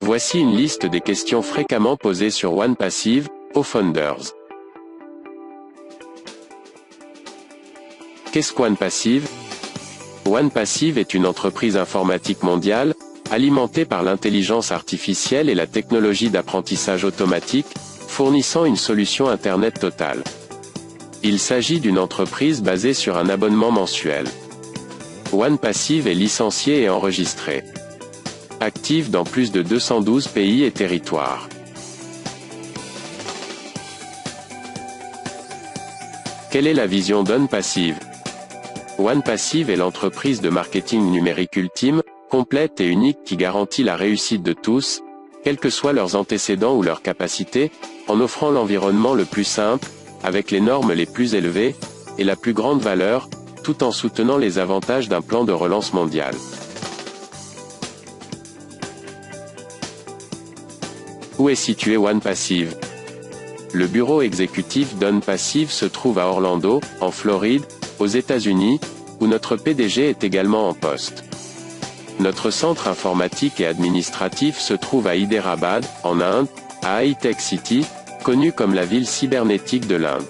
Voici une liste des questions fréquemment posées sur OnePassive, aux Founders. Qu'est-ce qu'OnePassive? OnePassive est une entreprise informatique mondiale, alimentée par l'intelligence artificielle et la technologie d'apprentissage automatique, fournissant une solution Internet totale. Il s'agit d'une entreprise basée sur un abonnement mensuel. OnePassive est licencié et enregistré. Active dans plus de 212 pays et territoires. Quelle est la vision d'OnePassive? OnePassive est l'entreprise de marketing numérique ultime, complète et unique qui garantit la réussite de tous, quels que soient leurs antécédents ou leurs capacités, en offrant l'environnement le plus simple, avec les normes les plus élevées, et la plus grande valeur, tout en soutenant les avantages d'un plan de relance mondial. Où est situé OnePassive? Le bureau exécutif d'OnePassive se trouve à Orlando, en Floride, aux États-Unis, où notre PDG est également en poste. Notre centre informatique et administratif se trouve à Hyderabad, en Inde, à High-Tech City, connue comme la ville cybernétique de l'Inde.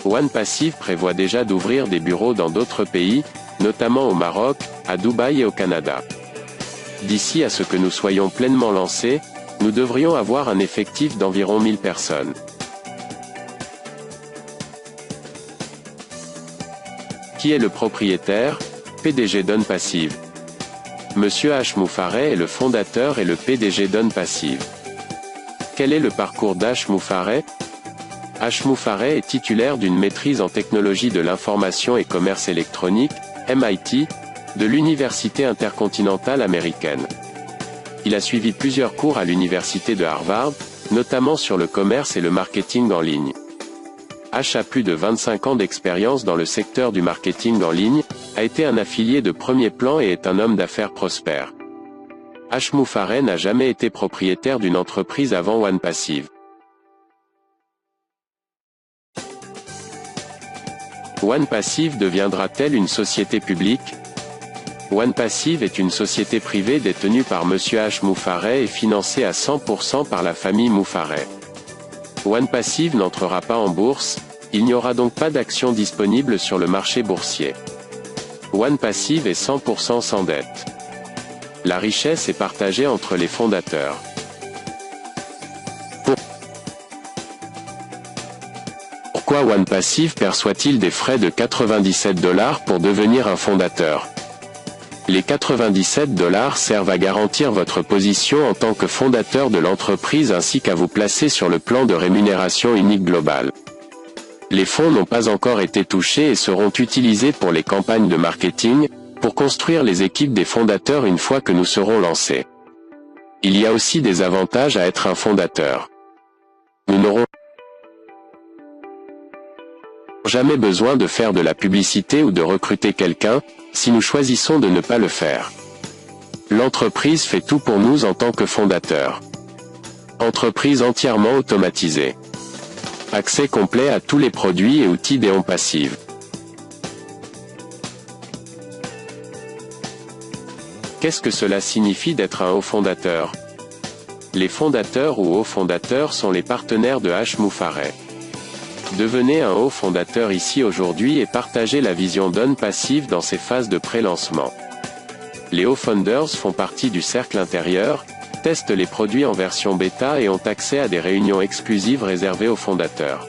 OnePassive prévoit déjà d'ouvrir des bureaux dans d'autres pays, notamment au Maroc, à Dubaï et au Canada. D'ici à ce que nous soyons pleinement lancés, nous devrions avoir un effectif d'environ 1000 personnes. Qui est le propriétaire, PDG d'OnePassive? Monsieur H. Moufareh est le fondateur et le PDG d'OnePassive. Quel est le parcours d'H. Moufareh? H. Moufareh est titulaire d'une maîtrise en technologie de l'information et commerce électronique, MIT, de l'Université intercontinentale américaine. Il a suivi plusieurs cours à l'université de Harvard, notamment sur le commerce et le marketing en ligne. H a plus de 25 ans d'expérience dans le secteur du marketing en ligne, a été un affilié de premier plan et est un homme d'affaires prospère. H. Moufareh n'a jamais été propriétaire d'une entreprise avant OnePassive. OnePassive deviendra-t-elle une société publique? OnePassive est une société privée détenue par Monsieur H. Moufareh et financée à 100% par la famille Moufareh. OnePassive n'entrera pas en bourse, il n'y aura donc pas d'actions disponibles sur le marché boursier. OnePassive est 100% sans dette. La richesse est partagée entre les fondateurs. Pourquoi OnePassive perçoit-il des frais de $97 pour devenir un fondateur? Les $97 servent à garantir votre position en tant que fondateur de l'entreprise ainsi qu'à vous placer sur le plan de rémunération unique global. Les fonds n'ont pas encore été touchés et seront utilisés pour les campagnes de marketing, pour construire les équipes des fondateurs une fois que nous serons lancés. Il y a aussi des avantages à être un fondateur. Nous n'aurons jamais besoin de faire de la publicité ou de recruter quelqu'un, si nous choisissons de ne pas le faire. L'entreprise fait tout pour nous en tant que fondateur. Entreprise entièrement automatisée. Accès complet à tous les produits et outils d'OnePassive. Qu'est-ce que cela signifie d'être un haut fondateur? Les fondateurs ou hauts fondateurs sont les partenaires de H. Moufareh. Devenez un haut fondateur ici aujourd'hui et partagez la vision d'OnePassive dans ses phases de pré-lancement. Les hauts founders font partie du cercle intérieur, testent les produits en version bêta et ont accès à des réunions exclusives réservées aux fondateurs.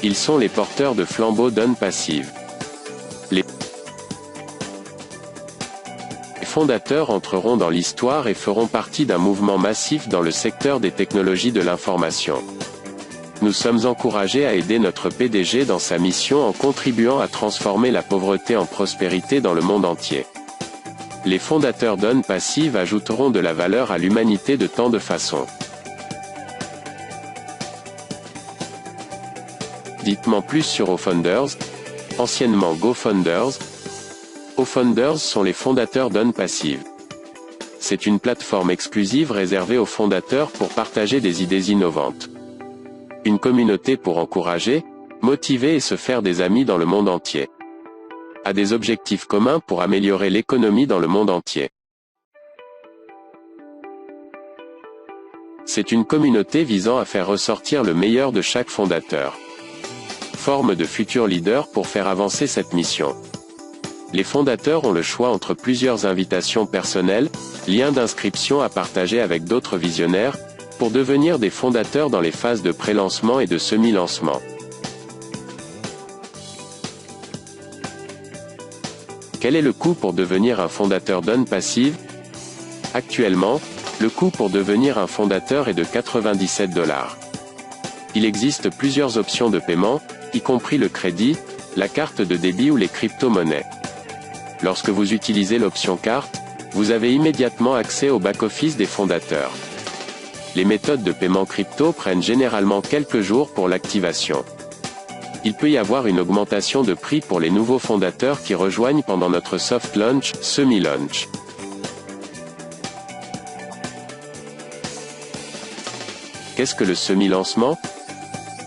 Ils sont les porteurs de flambeau d'OnePassive. Les fondateurs entreront dans l'histoire et feront partie d'un mouvement massif dans le secteur des technologies de l'information. Nous sommes encouragés à aider notre PDG dans sa mission en contribuant à transformer la pauvreté en prospérité dans le monde entier. Les fondateurs d'OnePassive ajouteront de la valeur à l'humanité de tant de façons. Dites-moi plus sur OFounders, anciennement GoFounders. OFounders sont les fondateurs d'OnePassive. C'est une plateforme exclusive réservée aux fondateurs pour partager des idées innovantes. Une communauté pour encourager, motiver et se faire des amis dans le monde entier. A des objectifs communs pour améliorer l'économie dans le monde entier. C'est une communauté visant à faire ressortir le meilleur de chaque fondateur. Forme de futurs leaders pour faire avancer cette mission. Les fondateurs ont le choix entre plusieurs invitations personnelles, liens d'inscription à partager avec d'autres visionnaires, pour devenir des fondateurs dans les phases de pré-lancement et de semi-lancement. Quel est le coût pour devenir un fondateur Dawn Passive? Actuellement, le coût pour devenir un fondateur est de 97 $. Il existe plusieurs options de paiement, y compris le crédit, la carte de débit ou les crypto-monnaies. Lorsque vous utilisez l'option carte, vous avez immédiatement accès au back-office des fondateurs. Les méthodes de paiement crypto prennent généralement quelques jours pour l'activation. Il peut y avoir une augmentation de prix pour les nouveaux fondateurs qui rejoignent pendant notre soft launch, semi-launch. Qu'est-ce que le semi-lancement?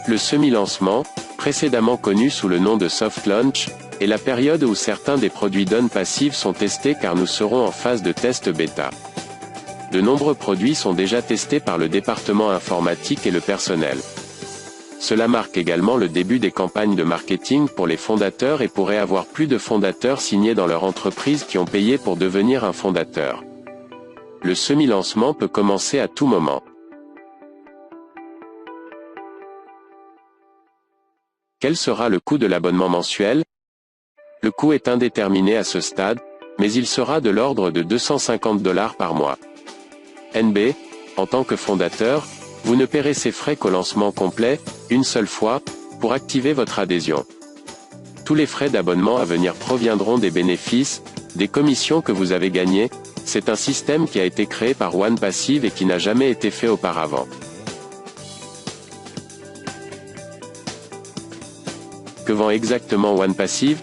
Le semi-lancement, précédemment connu sous le nom de soft launch, est la période où certains des produits Dawn Passive sont testés car nous serons en phase de test bêta. De nombreux produits sont déjà testés par le département informatique et le personnel. Cela marque également le début des campagnes de marketing pour les fondateurs et pourrait avoir plus de fondateurs signés dans leur entreprise qui ont payé pour devenir un fondateur. Le semi-lancement peut commencer à tout moment. Quel sera le coût de l'abonnement mensuel? Le coût est indéterminé à ce stade, mais il sera de l'ordre de 250 $ par mois. NB, en tant que fondateur, vous ne paierez ces frais qu'au lancement complet, une seule fois, pour activer votre adhésion. Tous les frais d'abonnement à venir proviendront des bénéfices, des commissions que vous avez gagnées. C'est un système qui a été créé par Dawn Passive et qui n'a jamais été fait auparavant. Que vend exactement Dawn Passive?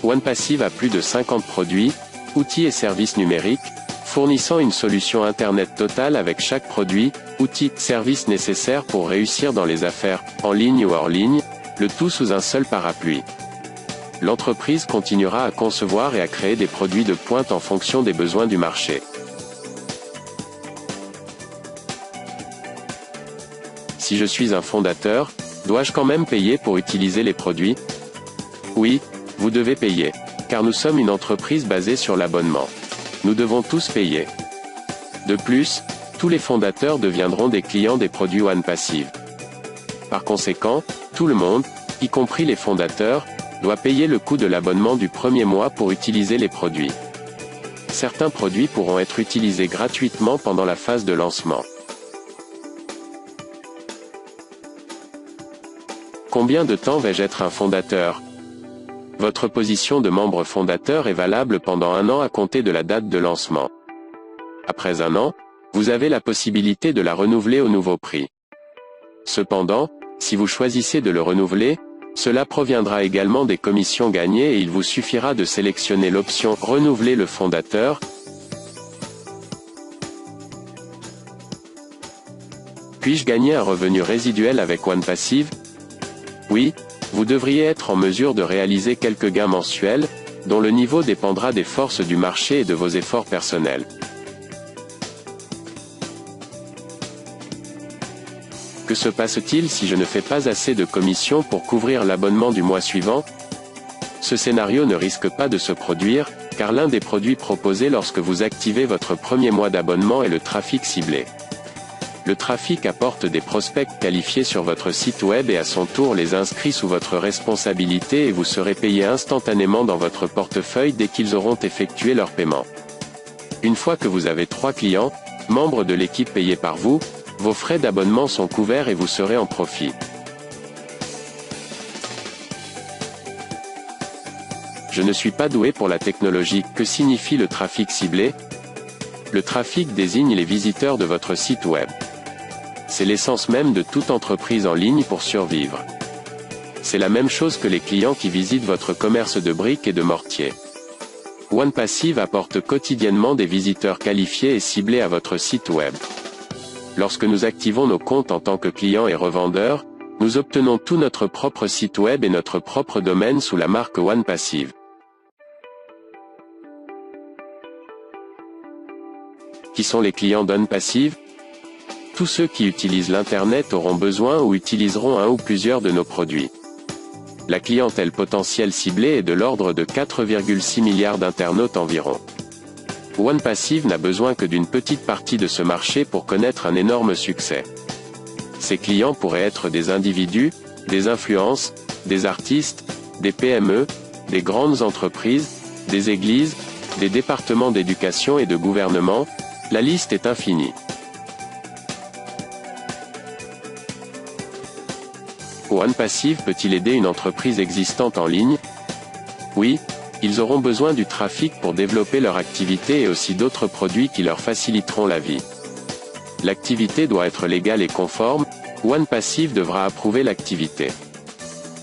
Dawn Passive a plus de 50 produits, outils et services numériques, fournissant une solution Internet totale avec chaque produit, outil, service nécessaire pour réussir dans les affaires, en ligne ou hors ligne, le tout sous un seul parapluie. L'entreprise continuera à concevoir et à créer des produits de pointe en fonction des besoins du marché. Si je suis un fondateur, dois-je quand même payer pour utiliser les produits? Oui, vous devez payer, car nous sommes une entreprise basée sur l'abonnement. Nous devons tous payer. De plus, tous les fondateurs deviendront des clients des produits Dawn Passive. Par conséquent, tout le monde, y compris les fondateurs, doit payer le coût de l'abonnement du premier mois pour utiliser les produits. Certains produits pourront être utilisés gratuitement pendant la phase de lancement. Combien de temps vais-je être un fondateur? Votre position de membre fondateur est valable pendant 1 an à compter de la date de lancement. Après 1 an, vous avez la possibilité de la renouveler au nouveau prix. Cependant, si vous choisissez de le renouveler, cela proviendra également des commissions gagnées et il vous suffira de sélectionner l'option « Renouveler le fondateur ». Puis-je gagner un revenu résiduel avec Dawn Passive? Oui, vous devriez être en mesure de réaliser quelques gains mensuels, dont le niveau dépendra des forces du marché et de vos efforts personnels. Que se passe-t-il si je ne fais pas assez de commissions pour couvrir l'abonnement du mois suivant? Ce scénario ne risque pas de se produire, car l'un des produits proposés lorsque vous activez votre premier mois d'abonnement est le trafic ciblé. Le trafic apporte des prospects qualifiés sur votre site web et à son tour les inscrit sous votre responsabilité et vous serez payé instantanément dans votre portefeuille dès qu'ils auront effectué leur paiement. Une fois que vous avez 3 clients, membres de l'équipe payés par vous, vos frais d'abonnement sont couverts et vous serez en profit. Je ne suis pas doué pour la technologie. Que signifie le trafic ciblé? Le trafic désigne les visiteurs de votre site web. C'est l'essence même de toute entreprise en ligne pour survivre. C'est la même chose que les clients qui visitent votre commerce de briques et de mortier. Dawn Passive apporte quotidiennement des visiteurs qualifiés et ciblés à votre site web. Lorsque nous activons nos comptes en tant que clients et revendeurs, nous obtenons tout notre propre site web et notre propre domaine sous la marque Dawn Passive. Qui sont les clients Dawn Passive? Tous ceux qui utilisent l'Internet auront besoin ou utiliseront un ou plusieurs de nos produits. La clientèle potentielle ciblée est de l'ordre de 4,6 milliards d'internautes environ. OnePassive n'a besoin que d'une petite partie de ce marché pour connaître un énorme succès. Ses clients pourraient être des individus, des influences, des artistes, des PME, des grandes entreprises, des églises, des départements d'éducation et de gouvernement, la liste est infinie. OnePassive peut-il aider une entreprise existante en ligne? Oui, ils auront besoin du trafic pour développer leur activité et aussi d'autres produits qui leur faciliteront la vie. L'activité doit être légale et conforme, OnePassive devra approuver l'activité.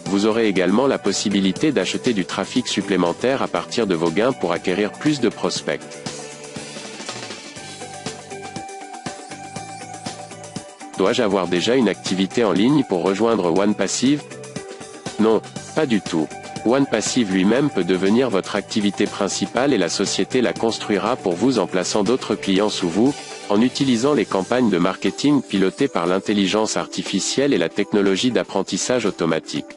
Vous aurez également la possibilité d'acheter du trafic supplémentaire à partir de vos gains pour acquérir plus de prospects. Dois-je avoir déjà une activité en ligne pour rejoindre OnePassive? Non, pas du tout. OnePassive lui-même peut devenir votre activité principale et la société la construira pour vous en plaçant d'autres clients sous vous, en utilisant les campagnes de marketing pilotées par l'intelligence artificielle et la technologie d'apprentissage automatique.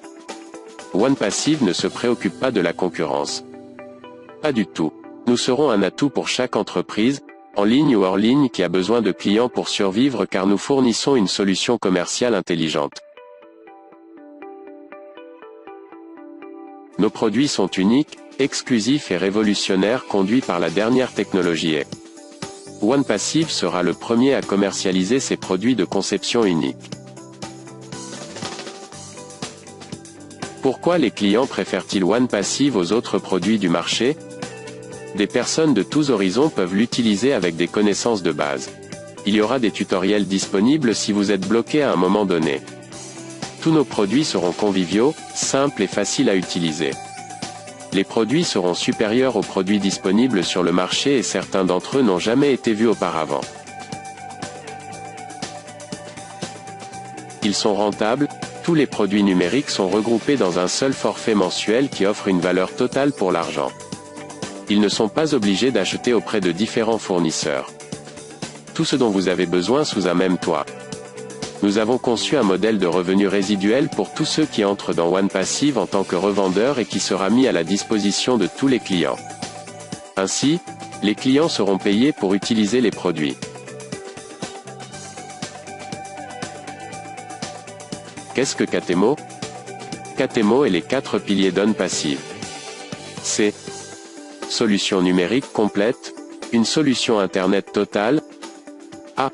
OnePassive ne se préoccupe pas de la concurrence. Pas du tout. Nous serons un atout pour chaque entreprise, en ligne ou hors ligne qui a besoin de clients pour survivre car nous fournissons une solution commerciale intelligente. Nos produits sont uniques, exclusifs et révolutionnaires conduits par la dernière technologie et OnePassive sera le premier à commercialiser ses produits de conception unique. Pourquoi les clients préfèrent-ils OnePassive aux autres produits du marché? Des personnes de tous horizons peuvent l'utiliser avec des connaissances de base. Il y aura des tutoriels disponibles si vous êtes bloqué à un moment donné. Tous nos produits seront conviviaux, simples et faciles à utiliser. Les produits seront supérieurs aux produits disponibles sur le marché et certains d'entre eux n'ont jamais été vus auparavant. Ils sont rentables, tous les produits numériques sont regroupés dans un seul forfait mensuel qui offre une valeur totale pour l'argent. Ils ne sont pas obligés d'acheter auprès de différents fournisseurs. Tout ce dont vous avez besoin sous un même toit. Nous avons conçu un modèle de revenu résiduel pour tous ceux qui entrent dans OnePassive en tant que revendeurs et qui sera mis à la disposition de tous les clients. Ainsi, les clients seront payés pour utiliser les produits. Qu'est-ce que Catemo? Catemo est les 4 piliers d'OnePassive. C. Solution numérique complète, une solution Internet totale. A.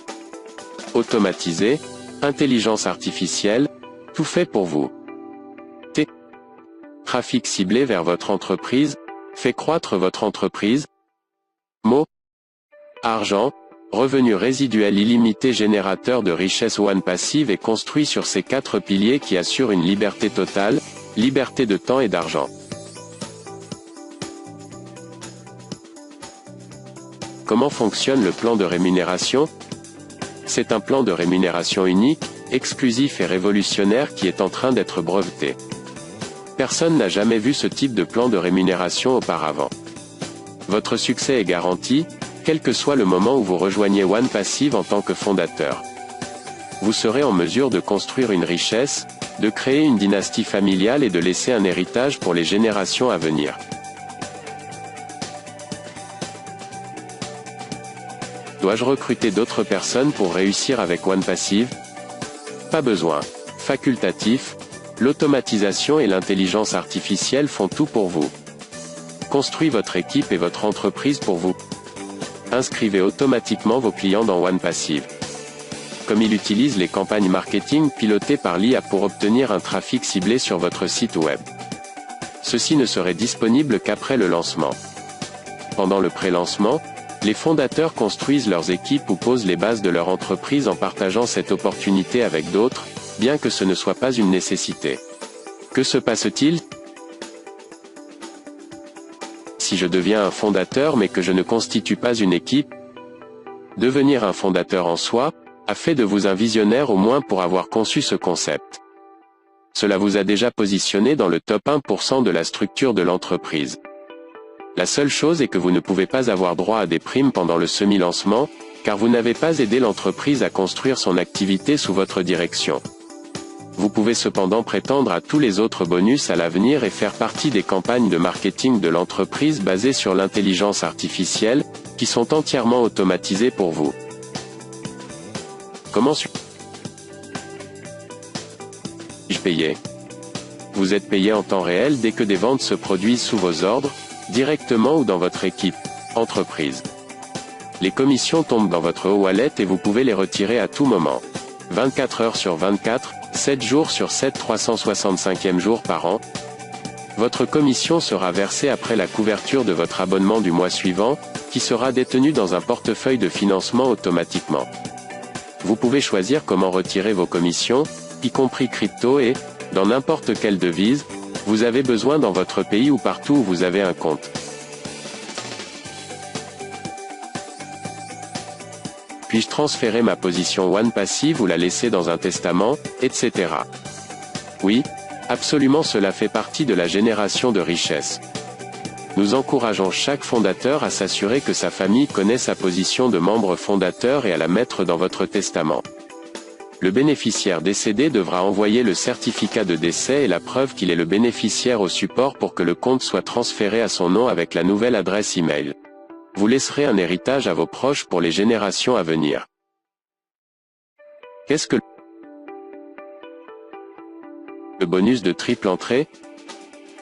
Automatisé, intelligence artificielle, tout fait pour vous. T. Trafic ciblé vers votre entreprise, fait croître votre entreprise. Mo. Argent, revenu résiduel illimité générateur de richesse. OnePassive est construit sur ces 4 piliers qui assurent une liberté totale, liberté de temps et d'argent. Comment fonctionne le plan de rémunération? C'est un plan de rémunération unique, exclusif et révolutionnaire qui est en train d'être breveté. Personne n'a jamais vu ce type de plan de rémunération auparavant. Votre succès est garanti, quel que soit le moment où vous rejoignez OnePassive en tant que fondateur. Vous serez en mesure de construire une richesse, de créer une dynastie familiale et de laisser un héritage pour les générations à venir. Dois-je recruter d'autres personnes pour réussir avec OnePassive? Pas besoin. Facultatif, l'automatisation et l'intelligence artificielle font tout pour vous. Construis votre équipe et votre entreprise pour vous. Inscrivez automatiquement vos clients dans OnePassive. Comme il utilise les campagnes marketing pilotées par l'IA pour obtenir un trafic ciblé sur votre site web. Ceci ne serait disponible qu'après le lancement. Pendant le pré-lancement, les fondateurs construisent leurs équipes ou posent les bases de leur entreprise en partageant cette opportunité avec d'autres, bien que ce ne soit pas une nécessité. Que se passe-t-il si je deviens un fondateur mais que je ne constitue pas une équipe? Devenir un fondateur en soi, a fait de vous un visionnaire au moins pour avoir conçu ce concept. Cela vous a déjà positionné dans le top 1% de la structure de l'entreprise. La seule chose est que vous ne pouvez pas avoir droit à des primes pendant le semi-lancement, car vous n'avez pas aidé l'entreprise à construire son activité sous votre direction. Vous pouvez cependant prétendre à tous les autres bonus à l'avenir et faire partie des campagnes de marketing de l'entreprise basées sur l'intelligence artificielle, qui sont entièrement automatisées pour vous. Comment suis-je payé? Vous êtes payé en temps réel dès que des ventes se produisent sous vos ordres, directement ou dans votre équipe, entreprise. Les commissions tombent dans votre e-wallet et vous pouvez les retirer à tout moment. 24 heures sur 24, 7 jours sur 7, 365e jour par an. Votre commission sera versée après la couverture de votre abonnement du mois suivant, qui sera détenu dans un portefeuille de financement automatiquement. Vous pouvez choisir comment retirer vos commissions, y compris crypto et, dans n'importe quelle devise, vous avez besoin dans votre pays ou partout où vous avez un compte. Puis-je transférer ma position OnePassive ou la laisser dans un testament, etc. Oui, absolument, cela fait partie de la génération de richesse. Nous encourageons chaque fondateur à s'assurer que sa famille connaît sa position de membre fondateur et à la mettre dans votre testament. Le bénéficiaire décédé devra envoyer le certificat de décès et la preuve qu'il est le bénéficiaire au support pour que le compte soit transféré à son nom avec la nouvelle adresse e-mail. Vous laisserez un héritage à vos proches pour les générations à venir. Qu'est-ce que le bonus de triple entrée?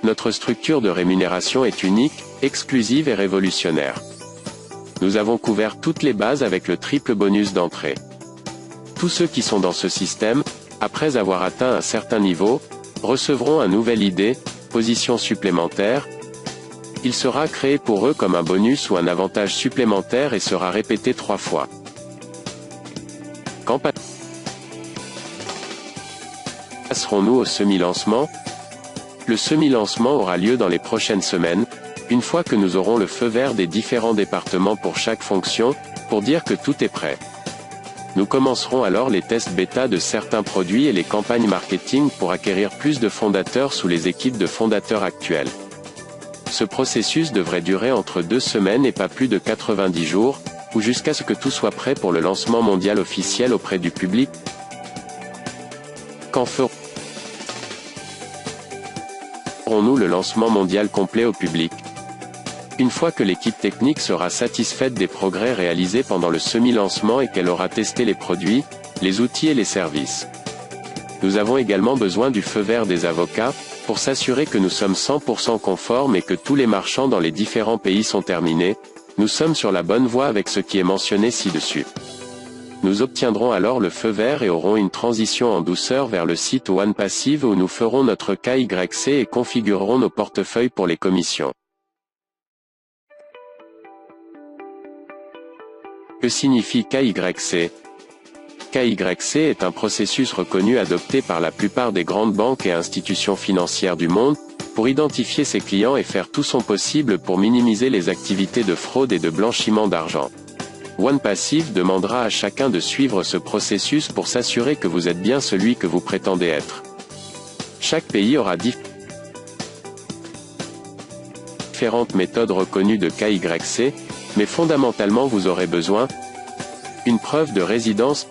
Notre structure de rémunération est unique, exclusive et révolutionnaire. Nous avons couvert toutes les bases avec le triple bonus d'entrée. Tous ceux qui sont dans ce système, après avoir atteint un certain niveau, recevront un nouvel ID, position supplémentaire. Il sera créé pour eux comme un bonus ou un avantage supplémentaire et sera répété 3 fois. Quand passerons-nous au semi-lancement? Le semi-lancement aura lieu dans les prochaines semaines, une fois que nous aurons le feu vert des différents départements pour chaque fonction, pour dire que tout est prêt. Nous commencerons alors les tests bêta de certains produits et les campagnes marketing pour acquérir plus de fondateurs sous les équipes de fondateurs actuelles. Ce processus devrait durer entre 2 semaines et pas plus de 90 jours, ou jusqu'à ce que tout soit prêt pour le lancement mondial officiel auprès du public. Quand ferons-nous le lancement mondial complet au public? Une fois que l'équipe technique sera satisfaite des progrès réalisés pendant le semi-lancement et qu'elle aura testé les produits, les outils et les services. Nous avons également besoin du feu vert des avocats, pour s'assurer que nous sommes 100% conformes et que tous les marchands dans les différents pays sont terminés. Nous sommes sur la bonne voie avec ce qui est mentionné ci-dessus. Nous obtiendrons alors le feu vert et aurons une transition en douceur vers le site OnePassive où nous ferons notre KYC et configurerons nos portefeuilles pour les commissions. Que signifie KYC? KYC est un processus reconnu adopté par la plupart des grandes banques et institutions financières du monde, pour identifier ses clients et faire tout son possible pour minimiser les activités de fraude et de blanchiment d'argent. OnePassive demandera à chacun de suivre ce processus pour s'assurer que vous êtes bien celui que vous prétendez être. Chaque pays aura différentes méthodes reconnues de KYC, mais fondamentalement vous aurez besoin une preuve de résidence,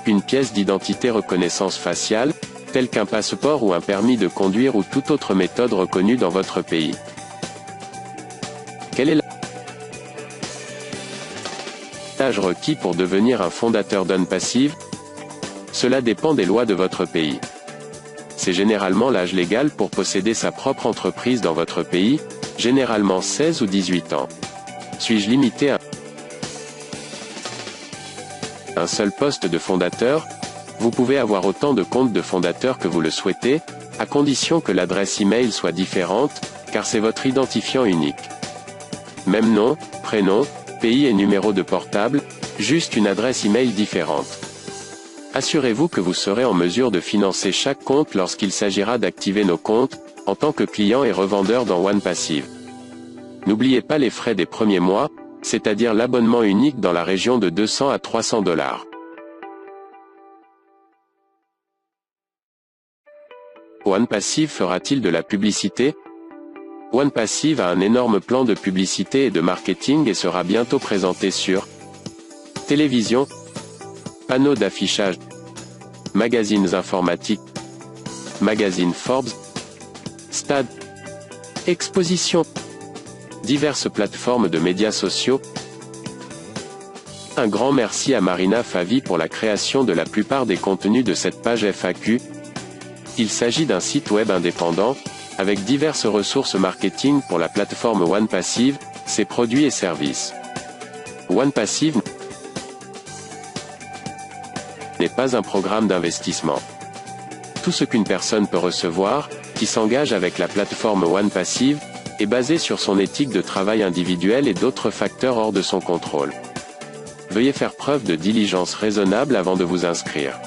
une pièce d'identité reconnaissance faciale, telle qu'un passeport ou un permis de conduire ou toute autre méthode reconnue dans votre pays. Quel est l'âge requis pour devenir un fondateur d'OnePassive? Cela dépend des lois de votre pays. C'est généralement l'âge légal pour posséder sa propre entreprise dans votre pays, généralement 16 ou 18 ans. Suis-je limité à un seul poste de fondateur? Vous pouvez avoir autant de comptes de fondateur que vous le souhaitez, à condition que l'adresse e-mail soit différente, car c'est votre identifiant unique. Même nom, prénom, pays et numéro de portable, juste une adresse e-mail différente. Assurez-vous que vous serez en mesure de financer chaque compte lorsqu'il s'agira d'activer nos comptes, en tant que client et revendeur dans OnePassive. N'oubliez pas les frais des premiers mois, c'est-à-dire l'abonnement unique dans la région de 200 à 300 $. OnePassive fera-t-il de la publicité? OnePassive a un énorme plan de publicité et de marketing et sera bientôt présenté sur télévision, panneaux d'affichage, magazines informatiques, magazine Forbes, stade, exposition, diverses plateformes de médias sociaux. Un grand merci à Marina Favi pour la création de la plupart des contenus de cette page FAQ. Il s'agit d'un site web indépendant, avec diverses ressources marketing pour la plateforme OnePassive, ses produits et services. OnePassive n'est pas un programme d'investissement. Tout ce qu'une personne peut recevoir, qui s'engage avec la plateforme OnePassive, est basé sur son éthique de travail individuelle et d'autres facteurs hors de son contrôle. Veuillez faire preuve de diligence raisonnable avant de vous inscrire.